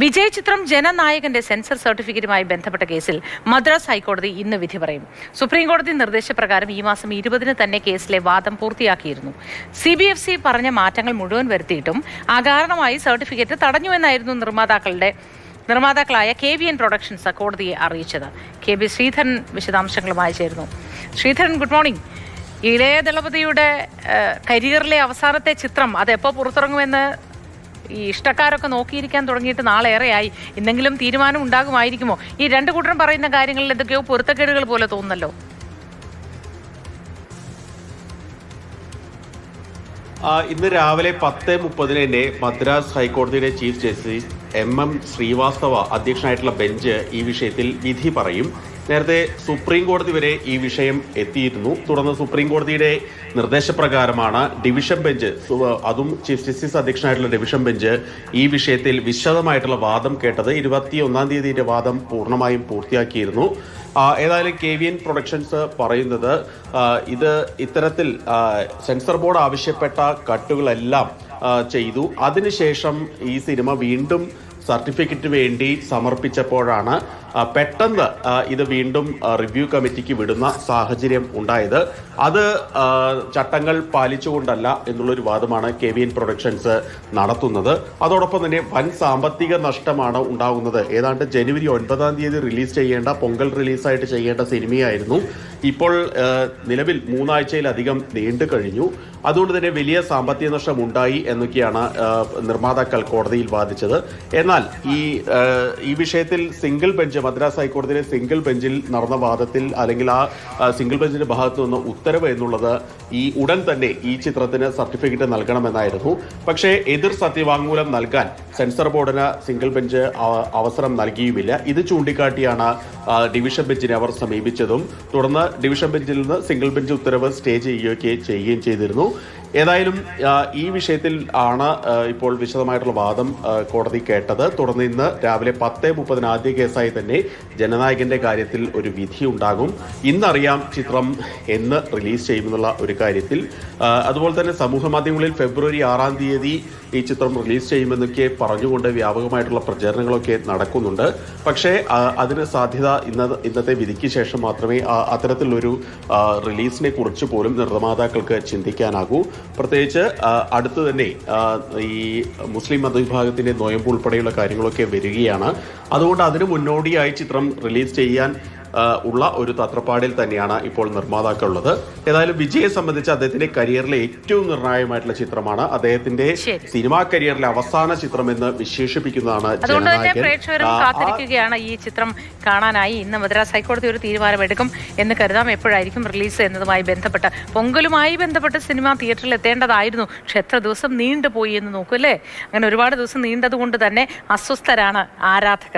വിജയ് ചിത്രം ജനനായകന്റെ സെൻസർ സർട്ടിഫിക്കറ്റുമായി ബന്ധപ്പെട്ട കേസിൽ മദ്രാസ് ഹൈക്കോടതി ഇന്ന് വിധി പറയും. സുപ്രീം കോടതി നിർദ്ദേശപ്രകാരം ഈ മാസം 20-ന് തന്നെ കേസിലെ വാദം പൂർത്തിയാക്കിയിരുന്നു. CBFC പറഞ്ഞ മാറ്റങ്ങൾ മുഴുവൻ വരുത്തിയിട്ടും അകാരണമായി സർട്ടിഫിക്കറ്റ് തടഞ്ഞുവെന്നായിരുന്നു നിർമ്മാതാക്കളായ KVN പ്രൊഡക്ഷൻസ് കോടതിയെ അറിയിച്ചത്. KB ശ്രീധരൻ വിശദാംശങ്ങളുമായി ചേരുന്നു. Sreedharan, good morning. ഇളയ ദളപതിയുടെ കരിയറിലെ അവസാനത്തെ ചിത്രം അതെപ്പോൾ പുറത്തിറങ്ങുമെന്ന് ഈ ഇഷ്ടക്കാരൊക്കെ നോക്കിയിരിക്കാൻ തുടങ്ങിയിട്ട് നാളേറെയായി. ഇന്നെങ്കിലും തീരുമാനം ഉണ്ടാകുമായിരിക്കുമോ? ഈ രണ്ടു കൂട്ടരും പറയുന്ന കാര്യങ്ങളിൽ എന്തൊക്കെയോ പൊരുത്തക്കേടുകൾ പോലെ തോന്നുന്നല്ലോ. ഇന്ന് രാവിലെ 10:30 തന്നെ മദ്രാസ് ഹൈക്കോടതിയുടെ ചീഫ് ജസ്റ്റിസ് MM ശ്രീവാസ്തവ അധ്യക്ഷനായിട്ടുള്ള ബെഞ്ച് ഈ വിഷയത്തിൽ വിധി പറയും. നേരത്തെ സുപ്രീം കോടതി വരെ ഈ വിഷയം എത്തിയിരുന്നു. തുടർന്ന് സുപ്രീം കോടതിയുടെ നിർദ്ദേശപ്രകാരമാണ് ഡിവിഷൻ ബെഞ്ച്, അതും ചീഫ് ജസ്റ്റിസ് അധ്യക്ഷനായിട്ടുള്ള ഡിവിഷൻ ബെഞ്ച് ഈ വിഷയത്തിൽ വിശദമായിട്ടുള്ള വാദം കേട്ടത്. 21-ാം തീയതിയുടെ വാദം പൂർണ്ണമായും പൂർത്തിയാക്കിയിരുന്നു. ഏതായാലും KVN പ്രൊഡക്ഷൻസ് പറയുന്നത് ഇത് ഇത്തരത്തിൽ സെൻസർ ബോർഡ് ആവശ്യപ്പെട്ട കട്ടുകളെല്ലാം ചെയ്തു. അതിനുശേഷം ഈ സിനിമ വീണ്ടും സർട്ടിഫിക്കറ്റ് വേണ്ടി സമർപ്പിച്ചപ്പോഴാണ് പെട്ടെന്ന് ഇത് വീണ്ടും റിവ്യൂ കമ്മിറ്റിക്ക് വിടുന്ന സാഹചര്യം ഉണ്ടായത്. അത് ചട്ടങ്ങൾ പാലിച്ചുകൊണ്ടല്ല എന്നുള്ളൊരു വാദമാണ് KVN പ്രൊഡക്ഷൻസ് നടത്തുന്നത്. അതോടൊപ്പം തന്നെ വൻ സാമ്പത്തിക നഷ്ടമാണ് ഉണ്ടാകുന്നത്. ഏതാണ്ട് ജനുവരി 9-ാം തീയതി റിലീസ് ചെയ്യേണ്ട, പൊങ്കൽ റിലീസായിട്ട് ചെയ്യേണ്ട സിനിമയായിരുന്നു. ഇപ്പോൾ നിലവിൽ 3 ആഴ്ചയിലധികം നീണ്ടു കഴിഞ്ഞു. അതുകൊണ്ട് തന്നെ വലിയ സാമ്പത്തിക നഷ്ടം ഉണ്ടായി എന്നൊക്കെയാണ് നിർമ്മാതാക്കൾ കോടതിയിൽ വാദിച്ചത്. എന്നാൽ ഈ വിഷയത്തിൽ സിംഗിൾ ബെഞ്ച്, മദ്രാസ് ഹൈക്കോടതിയിലെ സിംഗിൾ ബെഞ്ചിൽ നടന്ന വാദത്തിൽ, അല്ലെങ്കിൽ ആ സിംഗിൾ ബെഞ്ചിന്റെ ഭാഗത്തു നിന്ന് ഉത്തരവ് എന്നുള്ളത് ഉടൻ തന്നെ ഈ ചിത്രത്തിന് സർട്ടിഫിക്കറ്റ് നൽകണമെന്നായിരുന്നു. പക്ഷേ എതിർ സത്യവാങ്മൂലം നൽകാൻ സെൻസർ ബോർഡിന് സിംഗിൾ ബെഞ്ച് അവസരം നൽകിയുമില്ല. ഇത് ചൂണ്ടിക്കാട്ടിയാണ് ഡിവിഷൻ ബെഞ്ചിനെ അവർ സമീപിച്ചതും. തുടർന്ന് ഡിവിഷൻ ബെഞ്ചിൽ നിന്ന് സിംഗിൾ ബെഞ്ച് ഉത്തരവ് സ്റ്റേ ചെയ്യുകയും ചെയ്തിരുന്നു. ഏതായാലും ഈ വിഷയത്തിൽ ആണ് ഇപ്പോൾ വിശദമായിട്ടുള്ള വാദം കോടതി കേട്ടത്. തുടർന്ന് ഇന്ന് രാവിലെ 10:30 ആദ്യ കേസായി തന്നെ ജനനായകന്റെ കാര്യത്തിൽ ഒരു വിധി ഉണ്ടാകും. ഇന്നറിയാം ചിത്രം എന്ന് റിലീസ് ചെയ്യുമെന്നുള്ള ഒരു കാര്യത്തിൽ. അതുപോലെ തന്നെ സമൂഹ മാധ്യമങ്ങളിൽ ഫെബ്രുവരി 6-ാം തീയതി ഈ ചിത്രം റിലീസ് ചെയ്യുമെന്നൊക്കെ പറഞ്ഞുകൊണ്ട് വ്യാപകമായിട്ടുള്ള പ്രചരണങ്ങളൊക്കെ നടക്കുന്നുണ്ട്. പക്ഷേ അതിന് സാധ്യത ഇന്നത്തെ വിധിക്ക് ശേഷം മാത്രമേ അത്തരത്തിലൊരു റിലീസിനെ കുറിച്ച് പോലും നിർമ്മാതാക്കൾക്ക് ചിന്തിക്കാനാകൂ. പ്രത്യേകിച്ച് അടുത്ത് തന്നെ ഈ മുസ്ലിം മതവിഭാഗത്തിന്റെ നോയമ്പ് ഉൾപ്പെടെയുള്ള കാര്യങ്ങളൊക്കെ വരികയാണ്. അതുകൊണ്ട് അതിന് മുന്നോടിയായി ചിത്രം റിലീസ് ചെയ്യാൻ ഉള്ള ഒരു തത്രപ്പാടിൽ തന്നെയാണ് ഇപ്പോൾ നിർമ്മാതാക്കളുള്ളത്. ഏതായാലും വിജയെ സംബന്ധിച്ച് അദ്ദേഹത്തിന്റെ കരിയറിലെ ഏറ്റവും നിർണായകമായിട്ടുള്ള ചിത്രമാണ്. അദ്ദേഹത്തിന്റെ സിനിമാ കരിയറിലെ അവസാന ചിത്രം എന്ന് വിശേഷിപ്പിക്കുന്നതാണ് കാത്തിരിക്കുകയാണ് ഈ ചിത്രം കാണാനായി. ഇന്ന് മദ്രാസ് ഹൈക്കോടതി ഒരു തീരുമാനമെടുക്കും എന്ന് കരുതാം. എപ്പോഴായിരിക്കും റിലീസ് എന്നതുമായി ബന്ധപ്പെട്ട്, പൊങ്കലുമായി ബന്ധപ്പെട്ട് സിനിമ തിയേറ്ററിൽ എത്തേണ്ടതായിരുന്നു. പക്ഷെ എത്ര ദിവസം നീണ്ടുപോയി എന്ന് നോക്കൂ അല്ലേ? അങ്ങനെ ഒരുപാട് ദിവസം നീണ്ടതുകൊണ്ട് തന്നെ അസ്വസ്ഥരാണ് ആരാധകർ.